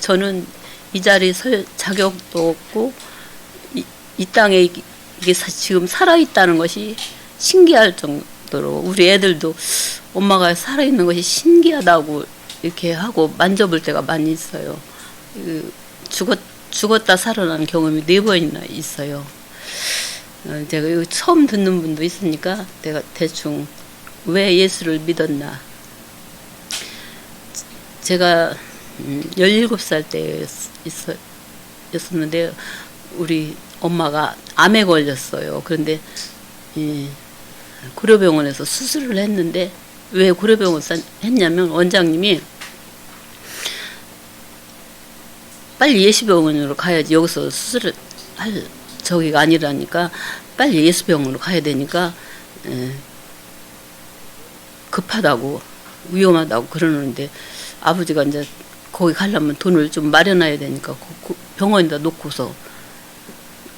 저는 이 자리에 설 자격도 없고 이 땅에 이게 지금 살아있다는 것이 신기할 정도로 우리 애들도 엄마가 살아있는 것이 신기하다고 이렇게 하고 만져볼 때가 많이 있어요. 죽었다 살아난 경험이 4번이나 있어요. 제가 여기 처음 듣는 분도 있으니까 내가 대충 왜 예수를 믿었나. 제가 17살 때였었는데 우리 엄마가 암에 걸렸어요. 그런데 고려병원에서 수술을 했는데 왜 고려병원에서 했냐면 원장님이 빨리 예수병원으로 가야지 여기서 수술을 할 저기가 아니라니까 빨리 예수병원으로 가야 되니까 급하다고 위험하다고 그러는데 아버지가 이제 거기 가려면 돈을 좀 마련해야 되니까 병원에다 놓고서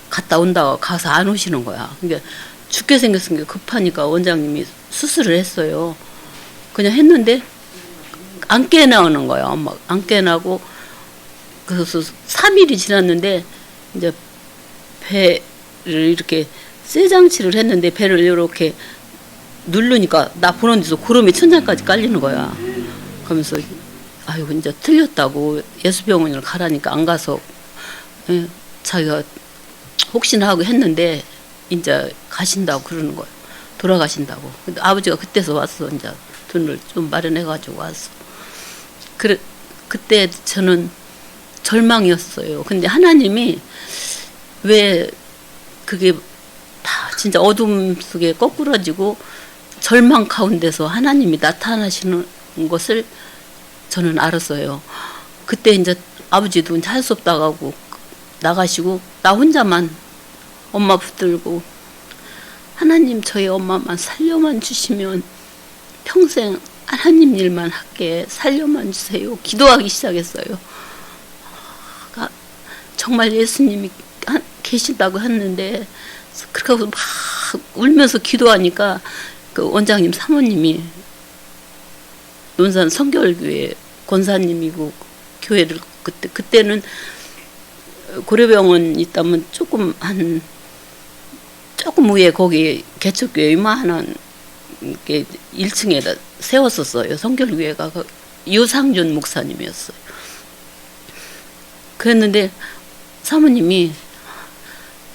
갔다 온다가 가서 안 오시는 거야. 그러니까 죽게 생겼으니까 급하니까 원장님이 수술을 했어요. 그냥 했는데 안 깨나오는 거야. 엄마 안 깨나고 그래서 3일이 지났는데 이제 배를 이렇게 쇠장치를 했는데 배를 이렇게 누르니까 나 보는 데서 구름이 천장까지 깔리는 거야. 그러면서 아이고 이제 틀렸다고 예수병원을 가라니까 안 가서 자기가 혹시나 하고 했는데 이제 가신다고 그러는 거예요. 돌아가신다고. 근데 아버지가 그때서 왔어. 이제 돈을 좀 마련해가지고 왔어. 그때 저는 절망이었어요. 근데 하나님이 왜 그게 다 진짜 어둠 속에 거꾸러지고 절망 가운데서 하나님이 나타나시는 것을 저는 알았어요. 그때 이제 아버지도 이제 할 수 없다고 하고 나가시고 나 혼자만 엄마 붙들고 하나님 저희 엄마만 살려만 주시면 평생 하나님 일만 할게 살려만 주세요. 기도하기 시작했어요. 정말 예수님이 계신다고 했는데 그렇게 하고 막 울면서 기도하니까 그 원장님 사모님이 논산 성결교회 권사님이고 교회를 그때는 고려병원 있다면 조금 위에 거기 개척교회 이만한 게 1층에다 세웠었어요. 성결교회가 유상준 목사님이었어요. 그랬는데 사모님이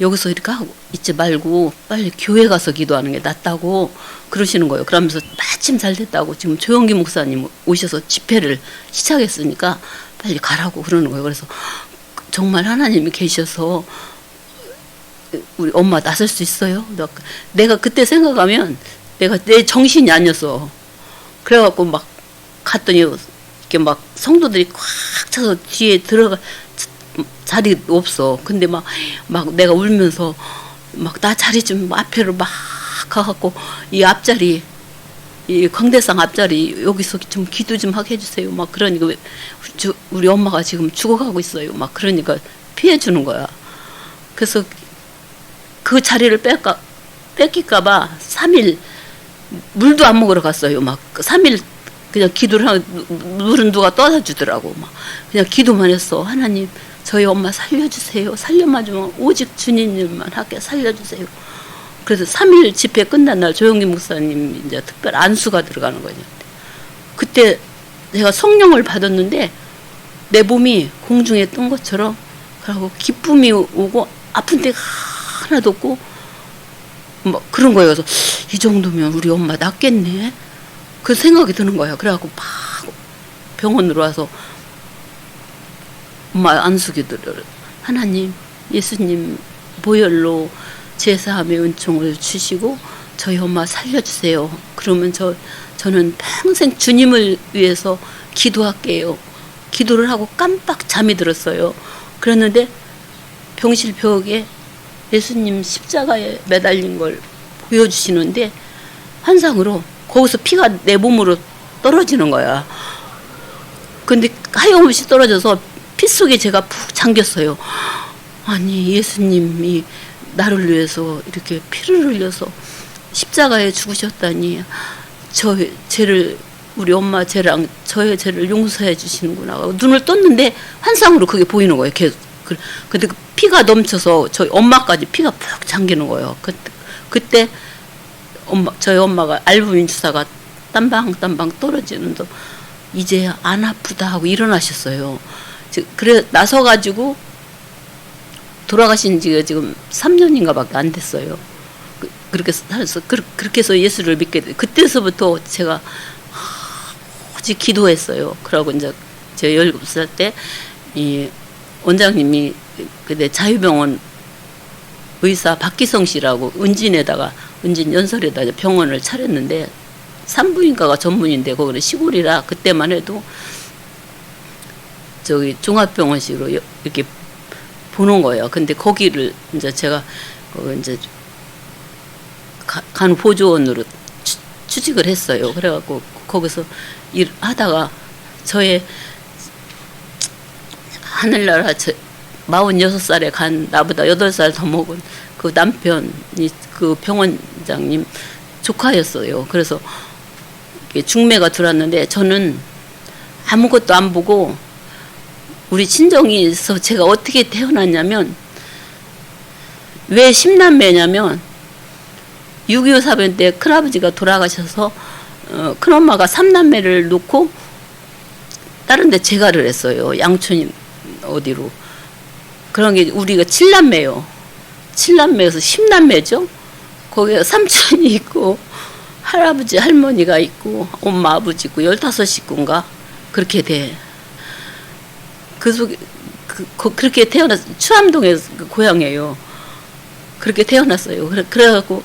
여기서 이렇게 하고 있지 말고 빨리 교회 가서 기도하는 게 낫다고 그러시는 거예요. 그러면서 마침 잘 됐다고 지금 조영기 목사님 오셔서 집회를 시작했으니까 빨리 가라고 그러는 거예요. 그래서 정말 하나님이 계셔서 우리 엄마 나설 수 있어요? 내가 그때 생각하면 내가 내 정신이 아니었어. 그래갖고 막 갔더니 이렇게 막 성도들이 꽉 차서 뒤에 들어가 자리 없어. 근데 막 내가 울면서 막 나 자리 좀 앞에로 막 가갖고 이 앞자리 이 광대상 앞자리 여기서 좀 기도 좀 하게 해주세요. 막 그러니까 우리 엄마가 지금 죽어가고 있어요. 막 그러니까 피해주는 거야. 그래서 그 자리를 뺏길까봐 3일 물도 안 먹으러 갔어요. 막 3일 그냥 기도를 하고 물은 누가 떠다 주더라고. 막 그냥 기도만 했어. 하나님 저희 엄마 살려주세요. 살려만 주면 오직 주님만 하게 살려주세요. 그래서 3일 집회 끝난 날 조영기 목사님 이제 특별 안수가 들어가는 거예요. 그때 내가 성령을 받았는데 내 몸이 공중에 뜬 것처럼 그러고 기쁨이 오고 아픈 데가 하나도 없고 막 그런 거예요. 그래서 이 정도면 우리 엄마 낫겠네. 그 생각이 드는 거예요. 그래갖고 막 병원으로 와서 엄마 안수기도를 하나님 예수님 보혈로 제사함의 은총을 주시고 저희 엄마 살려주세요. 그러면 저는 평생 주님을 위해서 기도할게요. 기도를 하고 깜빡 잠이 들었어요. 그랬는데 병실 벽에 예수님 십자가에 매달린 걸 보여주시는데 환상으로 거기서 피가 내 몸으로 떨어지는 거야. 근데 하염없이 떨어져서 피 속에 제가 푹 잠겼어요. 아니 예수님이 나를 위해서 이렇게 피를 흘려서 십자가에 죽으셨다니 저 죄를 다 씻어 주실 수 있는 우리 엄마 죄랑 저의 죄를 용서해 주시는구나. 눈을 떴는데 환상으로 그게 보이는 거예요. 계속. 근데 그 피가 넘쳐서 저희 엄마까지 피가 푹 잠기는 거예요. 그때 저희 엄마가 알부민 주사가 땀방땀방 떨어지는데 이제 안 아프다 하고 일어나셨어요. 그래 나서가지고 돌아가신 지가 지금 3년인가밖에 안 됐어요. 그렇게 살아서 그렇게 해서 예수를 믿게 돼. 그때서부터 제가 오직 기도했어요. 그러고 이제 제가 17살 때 이 원장님이 그때 자유병원 의사 박기성 씨라고 은진 연설에다 병원을 차렸는데 산부인과가 전문인데 거기는 시골이라 그때만 해도 저기 종합병원식으로 이렇게 보는 거예요. 근데 거기를 이제 제가 이제 간호보조원으로 취직을 했어요. 그래갖고 거기서 일하다가 저의 하늘나라 46살에 간 나보다 8살 더 먹은 그 남편이 그 병원장님 조카였어요. 그래서 중매가 들어왔는데 저는 아무것도 안 보고 우리 친정에서 제가 어떻게 태어났냐면 왜 10남매냐면 6.25 사변 때 큰아버지가 돌아가셔서 큰엄마가 3남매를 놓고 다른 데 재가를 했어요. 양촌 어디로. 그런 게 우리가 7남매요. 7남매에서 10남매죠. 거기에 삼촌이 있고 할아버지 할머니가 있고 엄마 아버지 있고 15식구인가 그렇게 돼. 그 속에 그렇게 태어났 추암동에 그 고향이에요. 그렇게 태어났어요. 그래갖고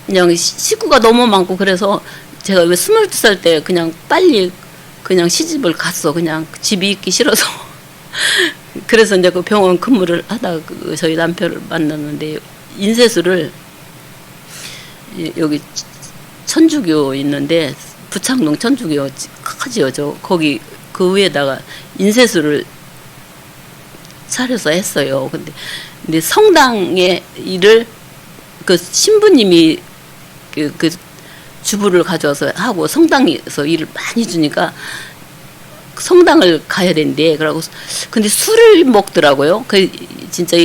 그냥 식구가 너무 많고 그래서 제가 왜 22살 때 그냥 빨리 그냥 시집을 갔어. 그냥 집이 있기 싫어서. 그래서 이제 그 병원 근무를 하다가 저희 남편을 만났는데 인쇄소를 여기 천주교 있는데 부창동 천주교 크지요. 저 거기 그 위에다가 인쇄소를 차려서 했어요. 근데 성당의 일을 그 신부님이 그 주부를 가져와서 하고 성당에서 일을 많이 주니까 성당을 가야 된대. 그러고 근데 술을 먹더라고요. 그 진짜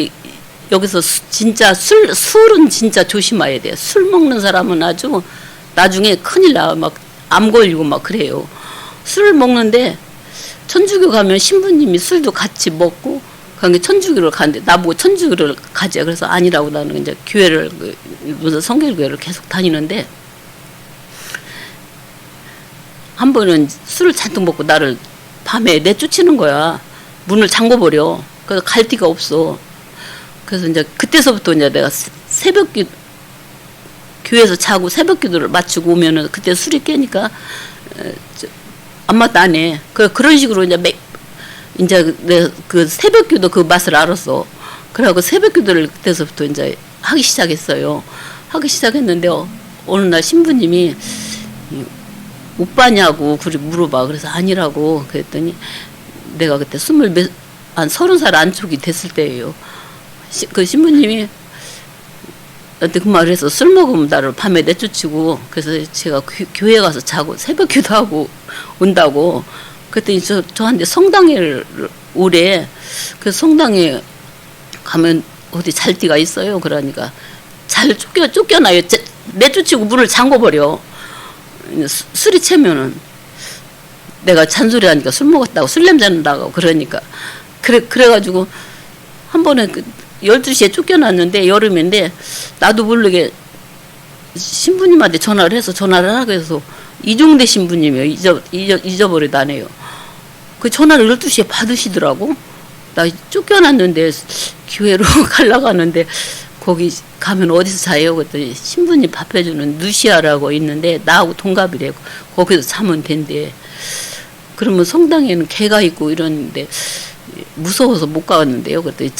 여기서 진짜 술은 진짜 조심해야 돼요. 술 먹는 사람은 아주 나중에 큰일 나. 막 암 걸리고 막 그래요. 술을 먹는데 천주교 가면 신부님이 술도 같이 먹고 그러니까 천주교를 가는데 나보고 천주교를 가자. 그래서 아니라고 나는 이제 교회를 무슨 성결교회를 계속 다니는데 한 번은 술을 잔뜩 먹고 나를 밤에 내쫓는 거야. 문을 잠궈버려. 그래서 갈 데가 없어. 그래서 이제 그때서부터 이제 내가 새벽기 교회에서 자고 새벽기도를 마치고 오면은 그때 술이 깨니까 아무것도 안 해. 그런 식으로 이제 내가 그 새벽기도 그 맛을 알았어. 그래갖고 새벽기도를 그때서부터 이제 하기 시작했어요. 하기 시작했는데 어느 날 신부님이 오빠냐고 그리 물어봐. 그래서 아니라고 그랬더니 내가 그때 30살 안쪽이 됐을 때예요. 그 신부님이 나한테 그 말을 해서 술 먹으면 나를 밤에 내쫓고 그래서 제가 교회 가서 자고 새벽 기도하고 온다고 그랬더니 저한테 성당에 오래. 그래서 성당에 가면 어디 잘 데가 있어요. 그러니까 잘 쫓겨나요. 내쫓고 문을 잠궈버려. 술이 채면은 내가 잔소리하니까 술 먹었다고 술 냄새 난다고 그러니까 그래가지고 한 번에 12시에 쫓겨났는데 여름인데 나도 모르게 신부님한테 전화를 하라고 해서 이종대 신부님이에요. 잊어버리다네요. 그 전화를 12시에 받으시더라고. 나 쫓겨났는데 교회로 가려고 하는데 거기 가면 어디서 자요? 그랬더니 신부님 밥 해주는 누시아라고 있는데 나하고 동갑이래. 거기서 자면 된대. 그러면 성당에는 개가 있고 이러는데 무서워서 못 가봤는데요. 그랬더니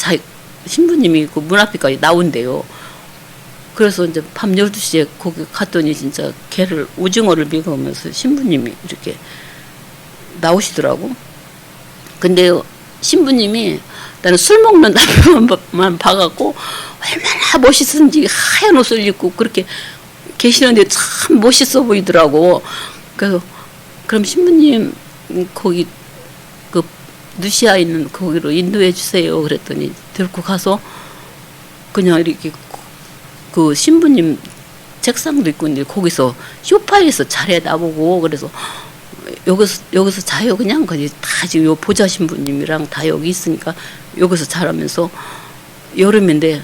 신부님이 그 문 앞에까지 나온대요. 그래서 이제 밤 12시에 거기 갔더니 진짜 오징어를 먹으면서 신부님이 이렇게 나오시더라고. 근데 신부님이 나는 술 먹는 남편만 봐갖고 얼마나 멋있은지 하얀 옷을 입고 그렇게 계시는데 참 멋있어 보이더라고. 그래서 그럼 신부님 거기 그 누시아 있는 거기로 인도해 주세요. 그랬더니 데리고 가서 그냥 이렇게 그 신부님 책상도 있고 있는데 거기서 소파에서 자리에 나보고 그래서 여기서 자요 그냥 거기 다 지금 요 보좌 신부님이랑 다 여기 있으니까 여기서 자라면서 여름인데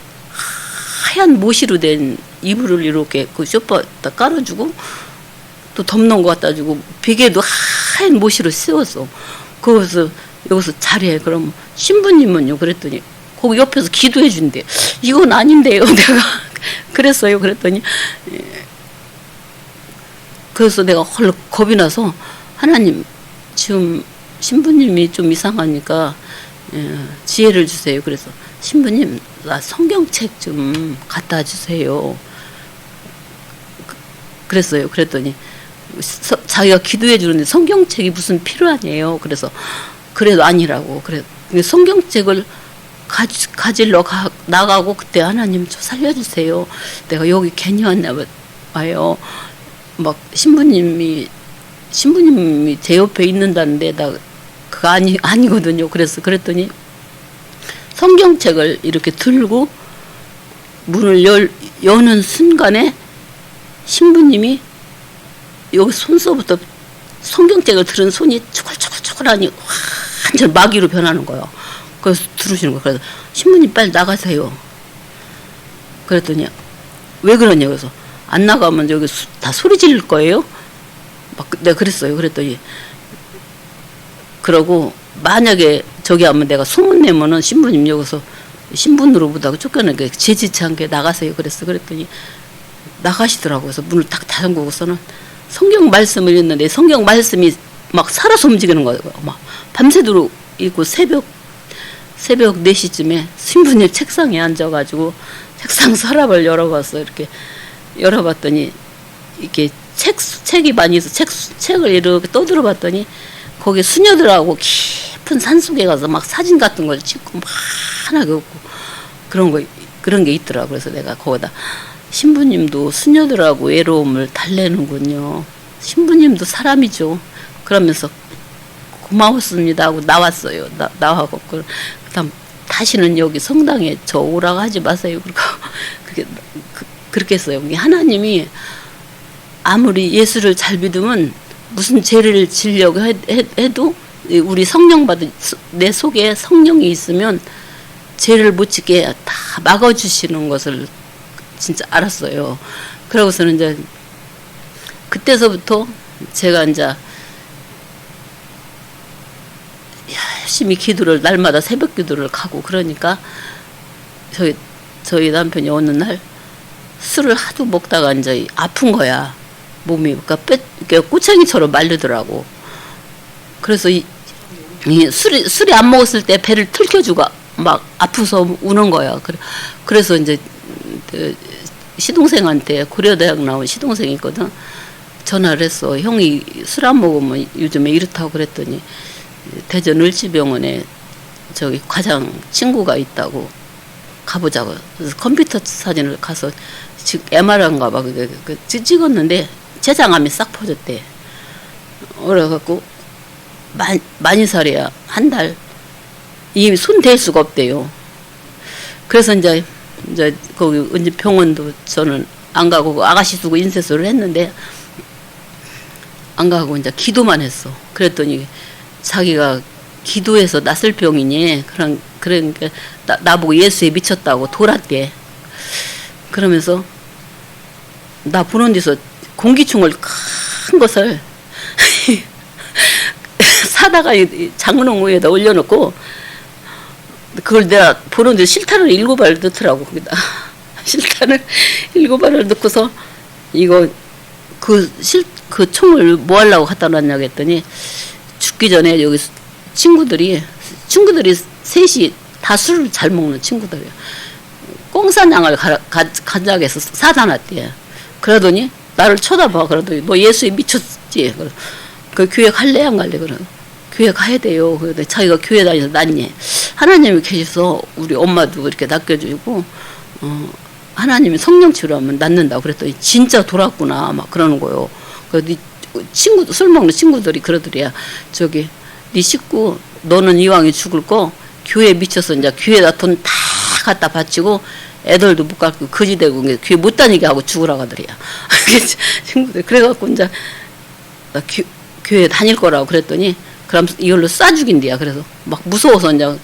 하얀 모시로 된 이불을 이렇게 그 소파에다 깔아주고 또 덮는 거 갖다 주고 베개도 하얀 모시로 씌웠어. 거기서 여기서 자리에 그럼 신부님은요 그랬더니 거기 옆에서 기도해 준대. 이건 아닌데요. 내가 그랬어요. 그랬더니 그래서 내가 헐 겁이 나서 하나님 지금 신부님이 좀 이상하니까 지혜를 주세요. 그래서 신부님 나 성경책 좀 갖다 주세요. 그랬어요. 그랬더니 자기가 기도해 주는데 성경책이 무슨 필요하네요. 그래서 그래도 아니라고. 그래 성경책을 가지러 나가고 그때 하나님 좀 살려주세요. 내가 여기 괜히 왔나 봐요. 막 신부님이 제 옆에 있는다는데 나 그거 아니거든요. 그래서 그랬더니 성경책을 이렇게 들고 문을 여는 순간에 신부님이 여기 손서부터 성경책을 들은 손이 초글초글초글하니 완전 마귀로 변하는 거예요. 그래서 들으시는 거예요. 그래서 신부님 빨리 나가세요. 그랬더니 왜 그러냐 그래서 안 나가면 여기 다 소리 지를 거예요. 막 내가 그랬어요. 그랬더니 그러고 만약에 저기 하면 내가 소문 내면은 신부님 여기서 신분으로부터 쫓겨나게 제지치 않게 나가세요. 그랬더니 나가시더라고요. 그래서 문을 딱 닫아놓고서는 성경 말씀을 읽는데 성경 말씀이 막 살아서 움직이는 거예요. 막 밤새도록 읽고 새벽 4시쯤에 신부님 책상에 앉아가지고 책상 서랍을 열어봤어요. 이렇게 열어봤더니 이렇게 책이 많이 있어. 책을 이렇게 떠들어봤더니 거기에 수녀들하고 깊은 산속에 가서 막 사진 같은 걸 찍고 막 환하게 웃고 그런 게 있더라고. 그래서 내가 거기다 신부님도 수녀들하고 외로움을 달래는군요. 신부님도 사람이죠. 그러면서 고마웠습니다 하고 나왔어요. 나와고 그다음 다시는 여기 성당에 저 오라고 하지 마세요. 그렇게 했어요. 하나님이 아무리 예수를 잘 믿으면 무슨 죄를 지려고 해도 우리 성령 받은 내 속에 성령이 있으면 죄를 못 짓게 다 막아주시는 것을 진짜 알았어요. 그러고서는 이제 그때서부터 제가 이제 열심히 기도를 날마다 새벽 기도를 가고 그러니까 저희 남편이 어느 날 술을 하도 먹다가 이제 아픈 거야. 몸이 그러니까 꼬챙이처럼 마르더라고. 그래서 술이 안 먹었을 때 배를 틀켜주고 막 아프서 우는 거야. 그래서 이제 시동생한테 고려대학 나온 시동생이 있거든. 전화를 했어. 형이 술 안 먹으면 요즘에 이렇다고 그랬더니 대전 을지병원에 저기 과장 친구가 있다고 가보자고. 그래서 컴퓨터 사진을 가서 지금 MR인가 봐. 찍었는데 췌장암이 싹 퍼졌대. 그래갖고 많이 살이야. 한 달. 이 손 댈 수가 없대요. 그래서 이제 거기 병원도 저는 안 가고 아가씨 쓰고 인쇄소를 했는데 안 가고 이제 기도만 했어. 그랬더니 자기가 기도해서 낫을 병이니 그러니까 나보고 예수에 미쳤다고 돌았대. 그러면서 나 보는 데서 공기충을 큰 것을 사다가 장롱 위에다 올려놓고 그걸 내가 보는데 실타를 7발 넣더라고. 거기다 실타를 7발을 넣고서 이거 그 총을 뭐 하려고 갖다 놨냐고 했더니 죽기 전에 여기 친구들이 셋이 다 술을 잘 먹는 친구들이야. 꽁사냥을 가자고 해서 사다 놨대. 그러더니 나를 쳐다봐. 그러더니 너 예수에 미쳤지. 그 교회 갈래 안 갈래? 그래. 교회 가야 돼요. 그러더니 자기가 교회 다니서 낫니. 하나님이 계셔서 우리 엄마도 이렇게 낚여주고 하나님이 성령 치료하면 낫는다고 그랬더니 진짜 돌았구나 막 그러는 거요. 네 친구 술 먹는 친구들이 그러더래야. 저기 네 식구 너는 이왕에 죽을 거 교회 미쳐서 이제 교회에다 돈 다 갖다 바치고 애들도 못 가르치고 거지 되고 교회 못 다니게 하고 죽으라고 하더래야. 친구들 그래갖고 이제 교회 다닐 거라고 그랬더니 그럼 이걸로 쏴 죽인대야. 그래서 막 무서워서 이제 막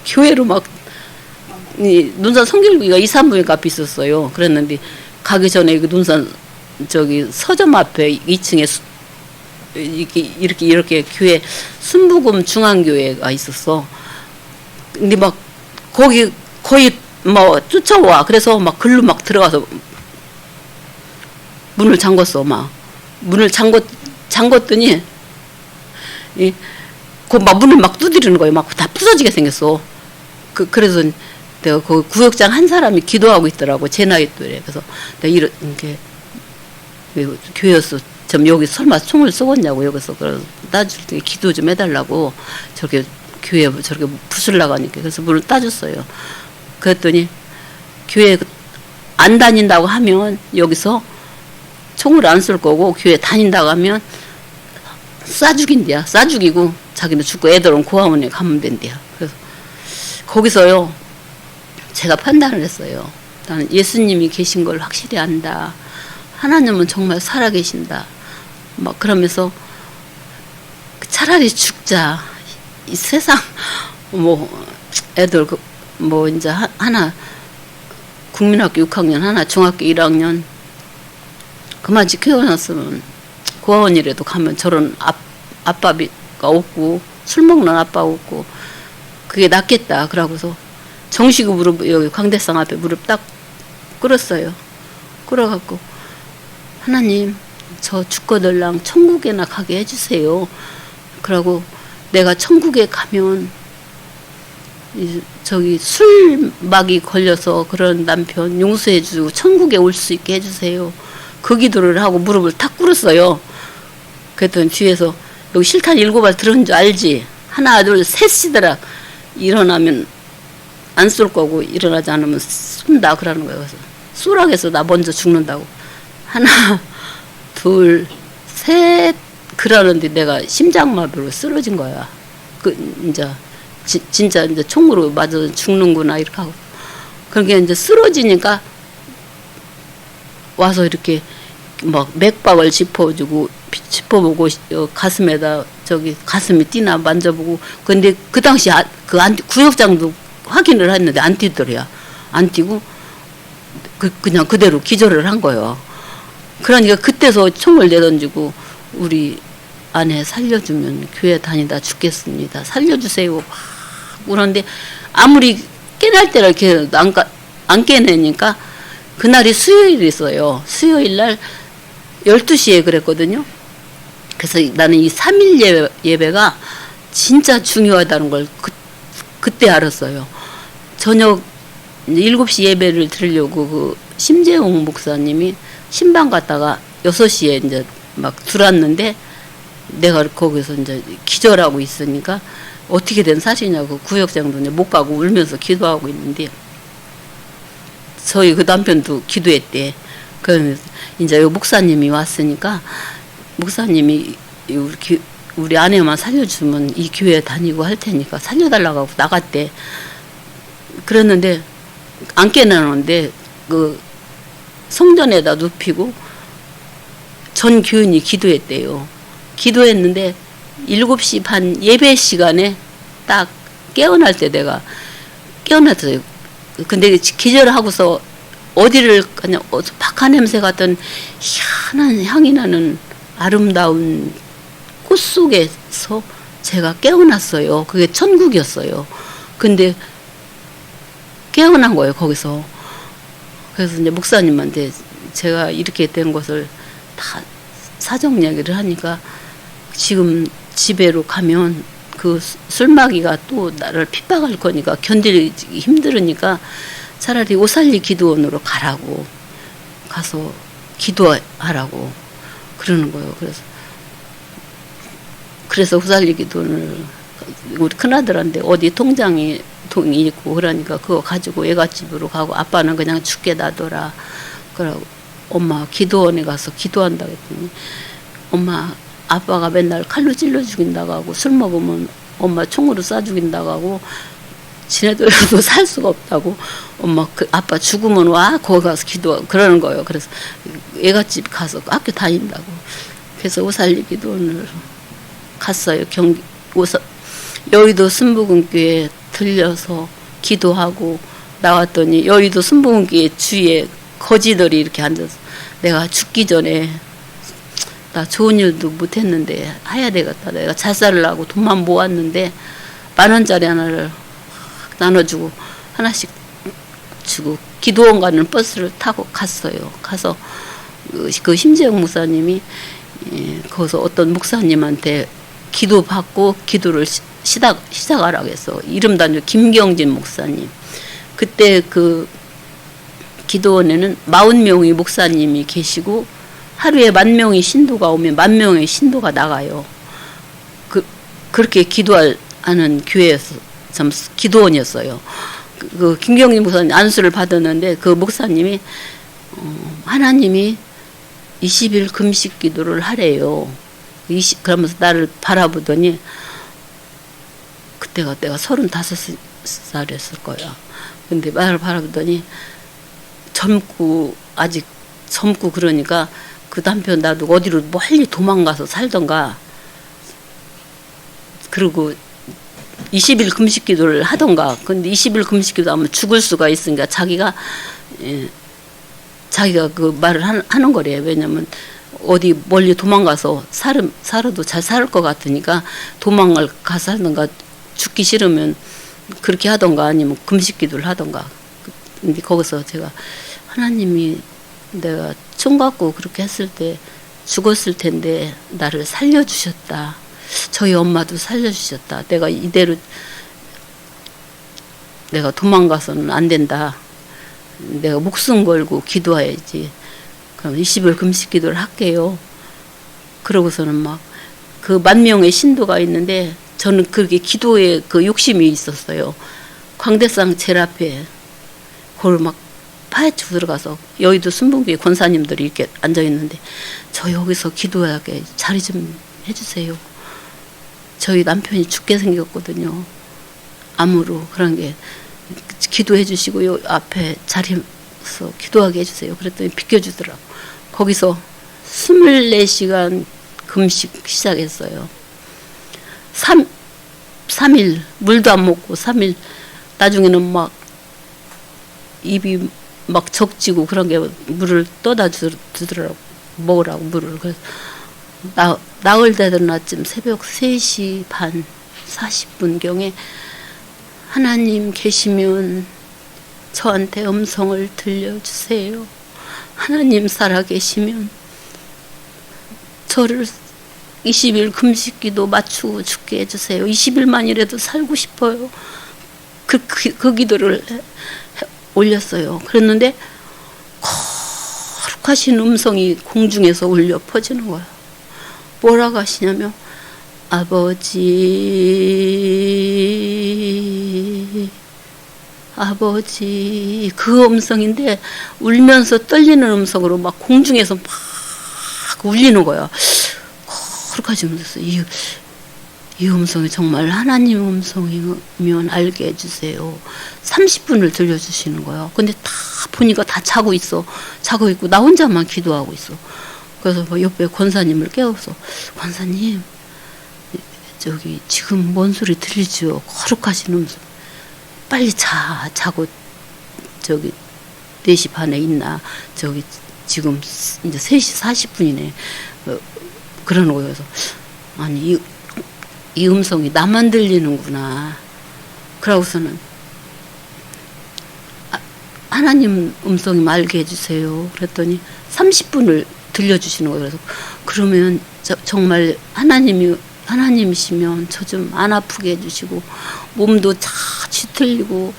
교회로 막 논산 성길구가 2, 3분의 앞에 있었어요. 그랬는데 가기 전에 그 논산 저기 서점 앞에 2층에 이렇게 교회 순부금 중앙교회가 있었어. 근데 막 거기 거의 뭐 쫓아와. 그래서 막 글로 막 들어가서 문을 잠궜어. 막 문을 잠궜더니 그 막 문을 막 두드리는 거예요. 막 다 부서지게 생겼어. 그래서 내가 그 구역장 한 사람이 기도하고 있더라고. 제 나이 또래. 그래서 내가 이렇게 교회에서 좀 여기 설마 총을 쏘겠냐고 여기서 그래서 따줄 때 기도 좀 해달라고 저렇게 교회 저렇게 부술라고 하니까 그래서 문을 따줬어요. 그랬더니 교회 안 다닌다고 하면 여기서 총을 안 쏠 거고 교회 다닌다고 하면 쏴 죽인대야. 쏴 죽이고 자기는 죽고 애들은 고아원에 가면 된대야. 그래서 거기서요 제가 판단을 했어요. 나는 예수님이 계신 걸 확실히 안다. 하나님은 정말 살아계신다. 막 그러면서 차라리 죽자. 이 세상 뭐 애들 뭐 이제 하나 국민학교 6학년 하나 중학교 1학년 그만 지켜놨으면 고아원이라도 가면 저런 아빠가 없고 술 먹는 아빠 없고 그게 낫겠다. 그러고서 정식으로 무릎 여기 광대상 앞에 무릎 딱 꿇었어요. 꿇어갖고 하나님 저 죽거들랑 천국에나 가게 해주세요. 그러고 내가 천국에 가면 저기 술막이 걸려서 그런 남편 용서해주고 천국에 올 수 있게 해주세요. 그 기도를 하고 무릎을 탁 꿇었어요. 그랬더니 뒤에서 여기 실탄 7발 들은 줄 알지? 하나 둘 셋이더라. 일어나면 안 쏠 거고 일어나지 않으면 쏜다 그러는 거예요. 그래서 쏘라고 해서 나 먼저 죽는다고. 하나 둘 셋 그러는데 내가 심장마비로 쓰러진 거야. 이제 진짜 이제 총으로 맞아 죽는구나 이렇게 하고. 그러니까 이제 쓰러지니까 와서 이렇게 막 맥박을 짚어보고 가슴에다 저기 가슴이 뛰나 만져보고. 근데 그 당시 구역장도 확인을 했는데 안 뛰더래요. 안 뛰고 그냥 그대로 기절을 한 거예요. 그러니까 그때서 총을 내던지고 우리 아내 살려주면 교회 다니다 죽겠습니다. 살려주세요. 막 그런데 아무리 깨날 때를 이렇게 안 깨내니까 그날이 수요일이었어요. 수요일 날 12시에 그랬거든요. 그래서 나는 이 3일 예배가 진짜 중요하다는 걸 그때 알았어요. 저녁 7시 예배를 드리려고 그 심재웅 목사님이 신방 갔다가 6시에 이제 막 들어왔는데 내가 거기서 이제 기절하고 있으니까 어떻게 된 사실이냐고 구역장도 이제 못 가고 울면서 기도하고 있는데 저희 그 남편도 기도했대. 그러면서 이제 요 목사님이 왔으니까 목사님이 우리 아내만 살려주면 이 교회 다니고 할 테니까 살려달라고 하고 나갔대. 그랬는데 안 깨나는데 그 성전에다 눕히고 전 교인이 기도했대요. 기도했는데 7시 반 예배 시간에 딱 깨어날 때 내가 깨어났어요. 근데 기절하고서 어디를 그냥 박한 냄새 같은 희한한 향이 나는 아름다운 꽃 속에서 제가 깨어났어요. 그게 천국이었어요. 근데 깨어난 거예요, 거기서. 그래서 이제 목사님한테 제가 이렇게 된 것을 다 사정 이야기를 하니까 지금 집에로 가면 그 술마귀가 또 나를 핍박할 거니까 견디기 힘들으니까 차라리 오살리 기도원으로 가라고 가서 기도하라고 그러는 거예요. 그래서 오살리 기도원을 우리 큰아들한테 어디 통장에 돈이 있고 그러니까 그거 가지고 외갓집으로 가고 아빠는 그냥 죽게 놔둬라. 그러고 엄마 기도원에 가서 기도한다 했더니 엄마 아빠가 맨날 칼로 찔러 죽인다고 하고 술 먹으면 엄마 총으로 쏴 죽인다고 하고 지네들도 살 수가 없다고 엄마 그 아빠 죽으면 와 거기 가서 기도 그러는 거예요. 그래서 외갓집 가서 학교 다닌다고. 그래서 오살리 기도원을 갔어요. 경기 여의도 순복음교회 들려서 기도하고 나왔더니 여의도 순복음교회 주위에 거지들이 이렇게 앉아서 내가 죽기 전에 나 좋은 일도 못했는데 해야 되겠다. 내가 자살을 하고 돈만 모았는데 10,000원짜리 하나를 나눠주고 하나씩 주고 기도원 가는 버스를 타고 갔어요. 가서 그 심재영 목사님이 거기서 어떤 목사님한테 기도받고 기도를 시작하라고 해서 이름 단절 김경진 목사님. 그때 그 기도원에는 40명의 목사님이 계시고 하루에 10,000명의 신도가 오면 10,000명의 신도가 나가요. 그렇게 기도하는 교회에서 참 기도원이었어요. 그 김경진 목사님 안수를 받았는데 그 목사님이 하나님이 20일 금식 기도를 하래요. 그러면서 나를 바라보더니 그때가 내가 35살이었을 거야. 근데 나를 바라보더니 아직 젊고 그러니까 그 남편 나도 어디로 멀리 도망가서 살던가 그리고 20일 금식 기도를 하던가. 근데 20일 금식 기도 하면 죽을 수가 있으니까 자기가 그 말을 하는 거래요. 왜냐면 어디 멀리 도망가서 살아도 잘 살 것 같으니까 도망을 가서 살던가 죽기 싫으면 그렇게 하던가 아니면 금식 기도를 하던가. 근데 거기서 제가 하나님이 내가 총 갖고 그렇게 했을 때 죽었을 텐데 나를 살려주셨다. 저희 엄마도 살려주셨다. 내가 이대로 내가 도망가서는 안 된다. 내가 목숨 걸고 기도해야지. 그럼 20일 금식 기도를 할게요. 그러고서는 막 그 10,000명의 신도가 있는데 저는 그렇게 기도에 그 욕심이 있었어요. 광대상 제일 앞에 그걸 막 파헤치고 들어가서 여의도 순복음교회 권사님들이 이렇게 앉아 있는데 저 여기서 기도하게 자리 좀 해주세요. 저희 남편이 죽게 생겼거든요. 암으로. 그런 게 기도해 주시고 요 앞에 자리에서 기도하게 해주세요. 그랬더니 비켜주더라고. 거기서 24시간 금식 시작했어요. 3일 물도 안 먹고 3일 나중에는 막 입이 막 적지고 그런 게 물을 떠다 주더라고. 먹으라고 물을. 그래서 나흘 되던 아침 새벽 3시 반 40분경에 하나님 계시면 저한테 음성을 들려주세요. 하나님 살아계시면 저를 20일 금식기도 맞추고 죽게 해주세요. 20일만이라도 살고 싶어요. 그 기도를 올렸어요. 그랬는데 거룩하신 음성이 공중에서 울려 퍼지는 거예요. 뭐라고 하시냐면 아버지 그 음성인데 울면서 떨리는 음성으로 막 공중에서 막 울리는 거야. 거룩하신 음성. 이 음성이 정말 하나님 음성이면 알게 해주세요. 30분을 들려주시는 거예요. 근데 다 보니까 다 자고 있고 나 혼자만 기도하고 있어. 그래서 옆에 권사님을 깨워서 권사님 저기 지금 뭔 소리 들리죠? 거룩하신 음성. 빨리 자고 저기 4시 반에 있나 저기 지금 이제 3시 40분이네 그러는 거예요. 그래서 아니 이 음성이 나만 들리는구나. 그러고서는 하나님 음성이 말게 해주세요. 그랬더니 30분을 들려주시는 거예요. 그래서 그러면 정말 하나님이시면 저 좀 안 아프게 해주시고 몸도 다 뒤틀리고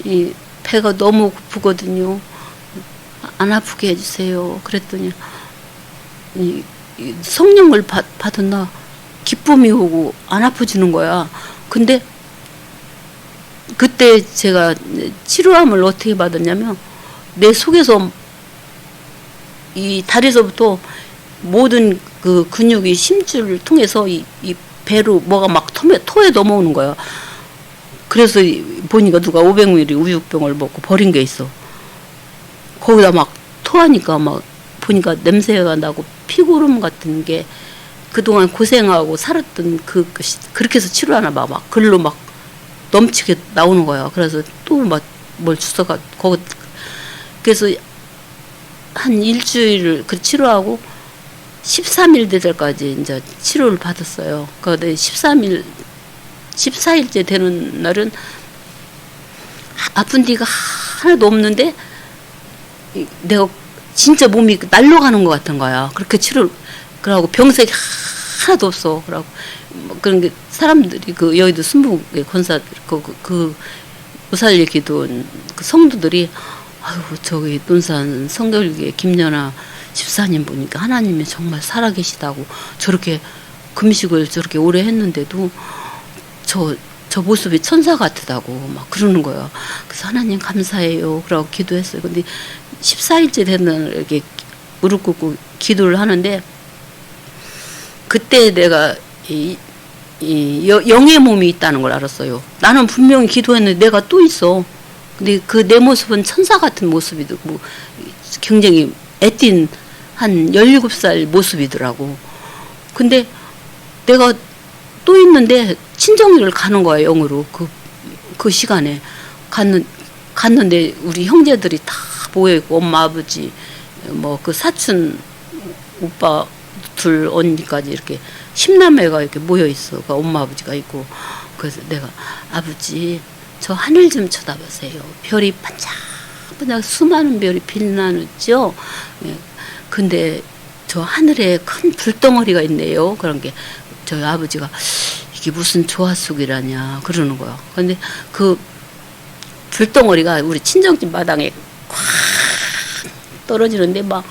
이 배가 너무 고프거든요. 안 아프게 해주세요. 그랬더니 이 성령을 받았나 기쁨이 오고 안 아파지는 거야. 근데 그때 제가 치료함을 어떻게 받았냐면 내 속에서 이 다리에서부터 모든 그 근육이 심줄을 통해서 이 배로 뭐가 막 토에 넘어오는 거야. 그래서 보니까 누가 500ml 우유병을 먹고 버린 게 있어. 거기다 막 토하니까 막 보니까 냄새가 나고 피고름 같은 게 그동안 고생하고 살았던 그렇게 해서 치료하나 봐. 막 글로 막 넘치게 나오는 거야. 그래서 또 막 뭘 주워가 거기 그래서 한 일주일을 그 치료하고 13일 되들까지 이제 치료를 받았어요. 그런데 14일째 되는 날은 아픈 데가 하나도 없는데 내가 진짜 몸이 날아가는 것 같은 거야. 그렇게 그러고 병색이 하나도 없어. 그러고 그런 게 사람들이 그 여의도 순복의 권사 그 무살리 기도원 그 성도들이 아유 저기 논산 성결교회 김연아 집사님 보니까 하나님이 정말 살아계시다고 저렇게 금식을 저렇게 오래 했는데도 저 모습이 천사 같다고 막 그러는 거예요. 그래서 하나님 감사해요. 그러고 기도했어요. 근데 14일째 되는 이렇게 무릎 꿇고 기도를 하는데 그때 내가 영의 몸이 있다는 걸 알았어요. 나는 분명히 기도했는데 내가 또 있어. 근데 그 내 모습은 천사 같은 모습이고 뭐 굉장히 애띤 한 17살 모습이더라고. 근데 내가 또 있는데 친정일을 가는 거야, 영으로. 그 시간에. 갔는데 우리 형제들이 다 모여있고, 엄마, 아버지, 뭐 그 사촌, 오빠, 둘, 언니까지 이렇게 10남매가 이렇게 모여있어. 그러니까 엄마, 아버지가 있고. 그래서 내가, 아버지, 저 하늘 좀 쳐다보세요. 별이 반짝반짝 수많은 별이 빛나죠? 예. 근데 저 하늘에 큰 불덩어리가 있네요. 그런 게 저희 아버지가 이게 무슨 조화속이라냐 그러는 거야. 근데 그 불덩어리가 우리 친정집 마당에 콱 떨어지는데 막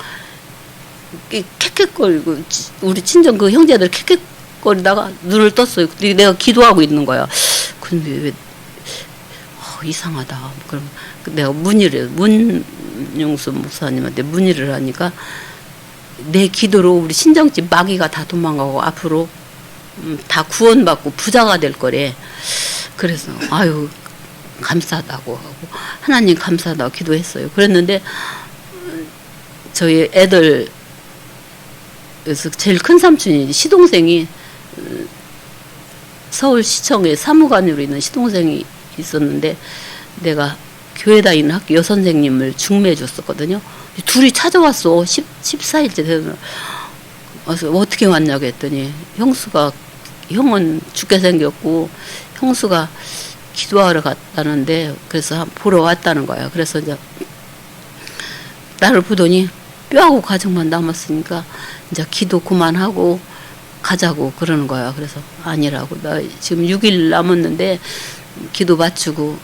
캑캑거리고 우리 친정 그 형제들 캑캑거리다가 눈을 떴어요. 근데 내가 기도하고 있는 거야. 근데 왜 이상하다. 그럼 내가 문용수 목사님한테 문의를 하니까 내 기도로 우리 친정집 마귀가 다 도망가고 앞으로 다 구원받고 부자가 될 거래. 그래서 아유 감사하다고 하고 하나님 감사하다고 기도했어요. 그랬는데 저희 애들 그래서 제일 큰 삼촌이 시동생이 서울시청에 사무관으로 있는 시동생이 있었는데 내가 교회 다니는 학교 여선생님을 중매해 줬었거든요. 둘이 찾아왔어. 14일째 되는. 그래서 어떻게 왔냐고 했더니 형은 죽게 생겼고 형수가 기도하러 갔다는데 그래서 보러 왔다는 거야. 그래서 이제 나를 보더니 뼈하고 가정만 남았으니까 이제 기도 그만하고 가자고 그러는 거야. 그래서 아니라고. 나 지금 6일 남았는데 기도 마치고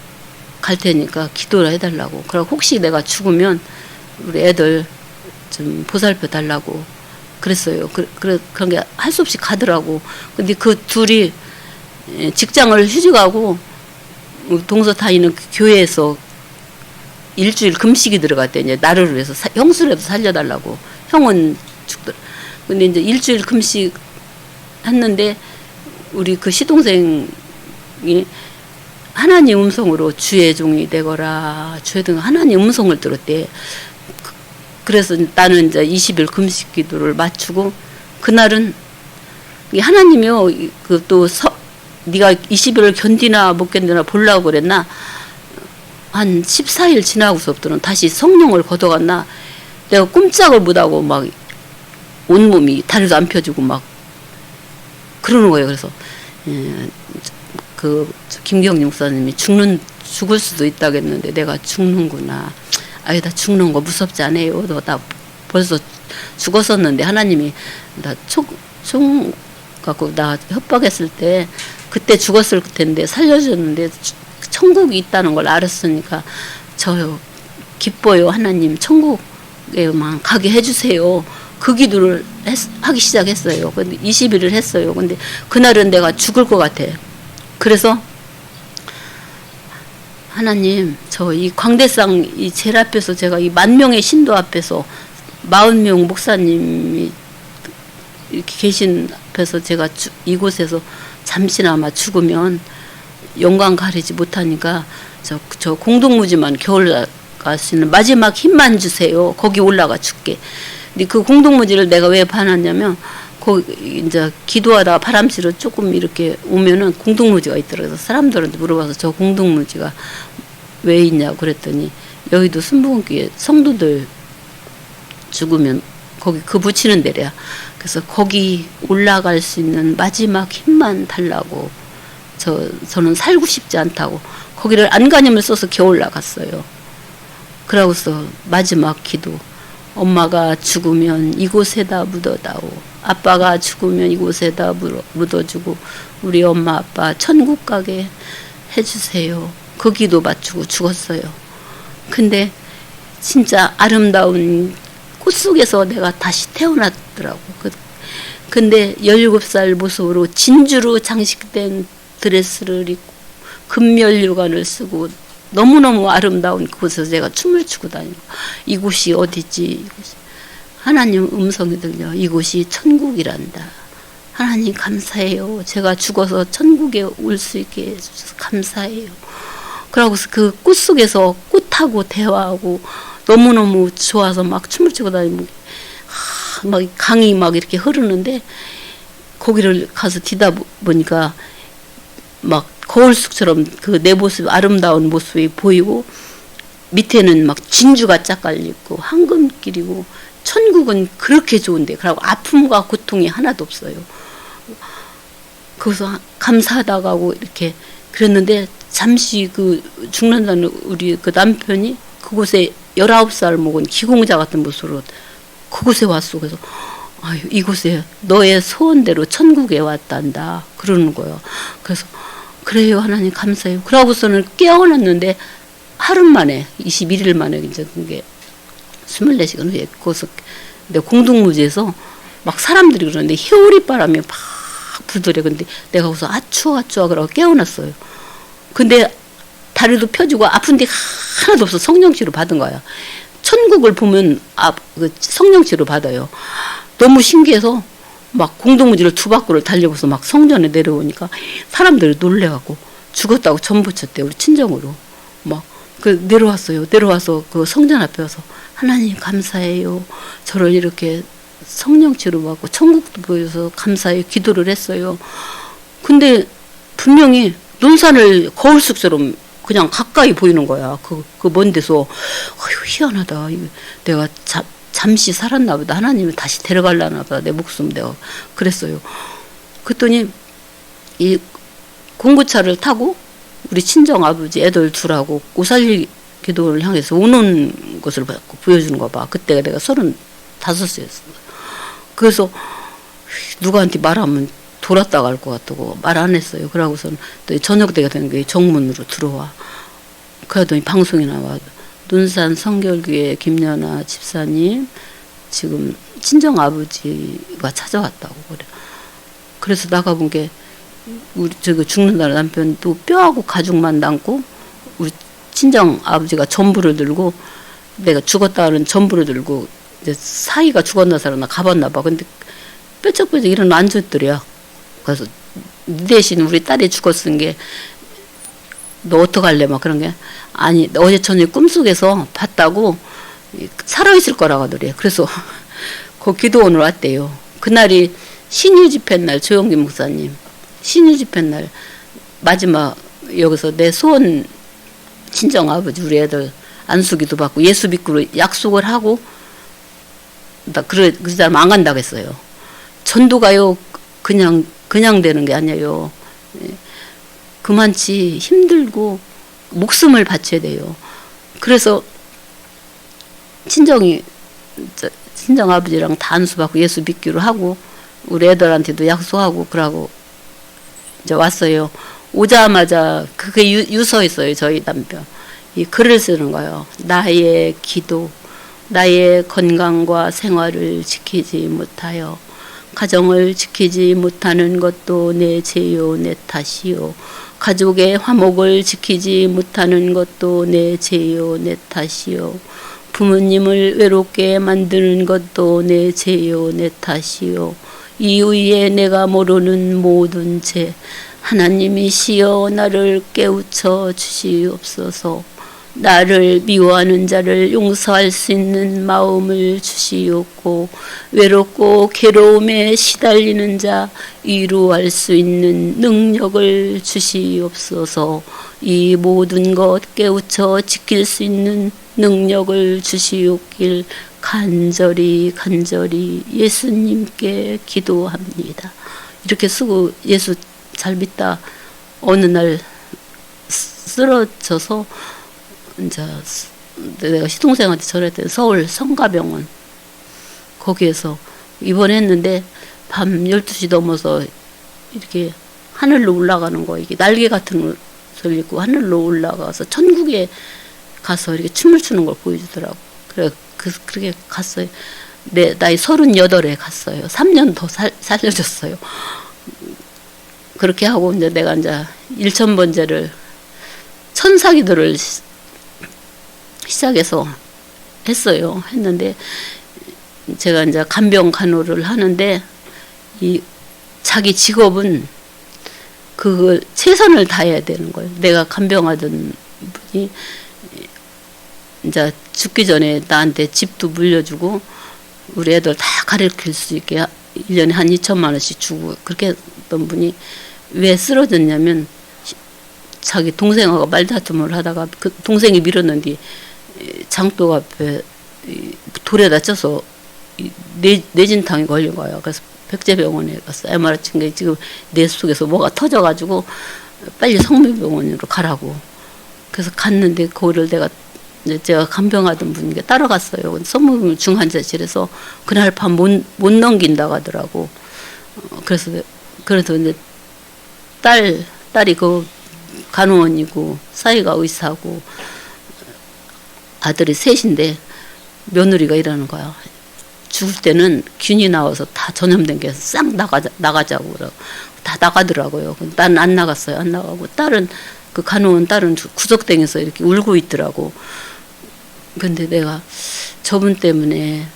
갈 테니까 기도를 해달라고. 그리고 혹시 내가 죽으면 우리 애들 좀 보살펴 달라고 그랬어요. 그런 게 할 수 없이 가더라고. 근데 그 둘이 직장을 휴직하고 동서 다니는 교회에서 일주일 금식이 들어갔대. 이제 나를 위해서 형수라도 살려달라고. 형은 죽더라. 근데 이제 일주일 금식 했는데 우리 그 시동생이 하나님 음성으로 주의 종이 되거라. 주의 종 하나님 음성을 들었대. 그래서 나는 이제 20일 금식 기도를 마치고 그날은 하나님이요. 그 또 네가 20일을 견디나 못 견디나 보려고 그랬나. 한 14일 지나고서부터는 다시 성령을 걷어갔나. 내가 꼼짝을 못하고 막 온몸이 다리도 안 펴지고 막 그러는 거예요. 그래서 그 김경림 목사님이 죽을 수도 있다고 했는데 내가 죽는구나. 아유 나 죽는 거 무섭지 않아요. 나 벌써 죽었었는데 하나님이 나 총 갖고 나 협박했을 때 그때 죽었을 텐데 살려줬는데 천국이 있다는 걸 알았으니까 저 기뻐요. 하나님 천국에만 가게 해주세요. 그 기도를 하기 시작했어요. 근데 20일을 했어요. 근데 그날은 내가 죽을 것 같아. 그래서 하나님, 저 이 광대상 이 제일 앞에서 제가 이 10,000명의 신도 앞에서 40명 목사님이 이렇게 계신 앞에서 제가 이곳에서 잠시나마 죽으면 영광 가리지 못하니까 저 공동무지만 겨울 가시는 마지막 힘만 주세요. 거기 올라가 죽게. 근데 그 공동무지를 내가 왜 반하냐면 거기 이제 기도하다 바람씨로 조금 이렇게 오면은 공동무지가 있더라고요. 사람들한테 물어봐서 저 공동무지가 왜 있냐고 그랬더니 여의도 순복음교회 성도들 죽으면 거기 그 붙이는 데래야. 그래서 거기 올라갈 수 있는 마지막 힘만 달라고 저는 살고 싶지 않다고 거기를 안간힘을 써서 겨우 올라갔어요. 그러고서 마지막 기도 엄마가 죽으면 이곳에다 묻어다오. 아빠가 죽으면 이곳에다 묻어주고 우리 엄마 아빠 천국 가게 해주세요. 그 기도 맞추고 죽었어요. 근데 진짜 아름다운 꽃 속에서 내가 다시 태어났더라고. 근데 17살 모습으로 진주로 장식된 드레스를 입고 금면류관을 쓰고 너무너무 아름다운 그곳에서 제가 춤을 추고 다니고 이곳이 어디지? 이곳이. 하나님 음성이 들려. 이곳이 천국이란다. 하나님 감사해요. 제가 죽어서 천국에 올 수 있게 해주셔서 감사해요. 그러고서 그 꽃 속에서 꽃하고 대화하고 너무너무 좋아서 막 춤을 추고 다니고 막 강이 막 이렇게 흐르는데 거기를 가서 뒤다 보니까 막 거울속처럼 그 내 모습 아름다운 모습이 보이고 밑에는 막 진주가 짝 깔려있고 황금길이고 천국은 그렇게 좋은데 그리고 아픔과 고통이 하나도 없어요. 거기서 감사하다고 하고 이렇게 그랬는데 잠시 그 죽는다는 우리 그 남편이 그곳에 19살 먹은 기공자 같은 모습으로 그곳에 왔어. 그래서 아유 이곳에 너의 소원대로 천국에 왔단다 그러는 거예요. 그래서 그래요 하나님 감사해요. 그러고서는 깨어났는데 하루 만에 21일 만에 이제 그게 24시간 후에 거기서 내 공동무지에서 막 사람들이 그러는데 해오리 바람이 막 불더래. 근데 내가 거기서 아추아 그러고 깨어났어요. 근데 다리도 펴지고 아픈 데 하나도 없어. 성령치료 받은 거야. 천국을 보면 그 성령치료 받아요. 너무 신기해서 막 공동무지를 2바퀴를 달려서 막 성전에 내려오니까 사람들이 놀래갖고 죽었다고 전 붙였대. 우리 친정으로 막 그 내려왔어요. 내려와서 그 성전 앞에 와서 하나님 감사해요. 저를 이렇게 성령치료 받고 천국도 보여서 감사해요. 기도를 했어요. 근데 분명히 논산을 거울속처럼 그냥 가까이 보이는 거야. 그 먼 데서 어휴 희한하다. 내가 잠시 살았나 보다. 하나님이 다시 데려가려나 보다. 내 목숨 내가 그랬어요. 그랬더니 이 공구차를 타고 우리 친정 아버지 애들 둘하고 오살리 기도를 향해서 오는 것을 보여주는 거 봐. 그때가 내가 35세였어. 그래서 누구한테 말하면 돌았다 갈 것 같다고 말 안 했어요. 그러고서는 또 저녁 때가 되는 게 정문으로 들어와. 그러더니 방송에 나와. 논산 성결교회 김연아 집사님 지금 친정 아버지가 찾아왔다고 그래. 그래서 나가본 게 우리 저기 죽는다는 남편 또 뼈하고 가죽만 남고 우리 친정 아버지가 전부를 들고 내가 죽었다는 전부를 들고 이제 사이가 죽었나 살았나 가봤나 봐. 근데 뾰족뾰족 이런 앉았더래요. 그래서 대신 우리 딸이 죽었은 게 너 어떡할래 막 그런 게 아니 어제 저녁에 꿈속에서 봤다고 살아있을 거라고 하더래요. 그래서 그 기도원으로 왔대요. 그날이 신유 집회 날 조영기 목사님 신유 집회 날 마지막 여기서 내 소원 친정 아버지 우리 애들 안수기도 받고 예수 믿기로 약속을 하고 나 그 사람 안 간다고 했어요. 전도가요 그냥 되는 게 아니에요. 그만치 힘들고 목숨을 바쳐야 돼요. 그래서 친정 아버지랑 다 안수받고 예수 믿기로 하고 우리 애들한테도 약속하고 그러고 이제 왔어요. 오자마자 그게 유서 있어요. 저희 남편 이 글을 쓰는 거예요. 나의 기도, 나의 건강과 생활을 지키지 못하여 가정을 지키지 못하는 것도 내 죄요 내 탓이요. 가족의 화목을 지키지 못하는 것도 내 죄요 내 탓이요. 부모님을 외롭게 만드는 것도 내 죄요 내 탓이요. 이후에 내가 모르는 모든 죄 하나님이시여 나를 깨우쳐 주시옵소서. 나를 미워하는 자를 용서할 수 있는 마음을 주시옵고 외롭고 괴로움에 시달리는 자 위로할 수 있는 능력을 주시옵소서. 이 모든 것 깨우쳐 지킬 수 있는 능력을 주시옵길 간절히 예수님께 기도합니다. 이렇게 쓰고 예수 잘 믿다 어느 날 쓰러져서 이제 내가 시동생한테 전했더니 서울 성가병원 거기에서 입원했는데 밤 12시 넘어서 이렇게 하늘로 올라가는 거 이게 날개 같은 옷을 입고 하늘로 올라가서 천국에 가서 이렇게 춤을 추는 걸 보여주더라고. 그렇게 갔어요. 내 나이 38에 갔어요. 3년 더 살려줬어요. 그렇게 하고 이제 내가 이제 1000번째를 천사기도를 시작해서 했어요. 했는데 제가 이제 간병 간호를 하는데 이 자기 직업은 그걸 최선을 다해야 되는 거예요. 내가 간병하던 분이 이제 죽기 전에 나한테 집도 물려주고 우리 애들 다 가르칠 수 있게 1년에 한 2천만 원씩 주고 그렇게 했던 분이 왜 쓰러졌냐면 자기 동생하고 말다툼을 하다가 그 동생이 밀었는데 장독 앞에 돌에다 쪄서 뇌진탕이 걸린 거예요. 그래서 백제병원에 가서 MRI 찍은 게 지금 뇌 속에서 뭐가 터져가지고 빨리 성묘병원으로 가라고. 그래서 갔는데 그거를 제가 간병하던 분에게 따라갔어요. 성묘병원 중환자실에서 그날 밤 못 넘긴다고 하더라고. 그래서 이제 딸이 그 간호원이고 사이가 의사고 아들이 셋인데 며느리가 이러는 거야. 죽을 때는 균이 나와서 다 전염된 게 싹 나가자고 그러고 다 나가더라고요. 난 안 나갔어요. 안 나가고 그 간호원 딸은 구석탱이에서 이렇게 울고 있더라고. 근데 내가 저분 때문에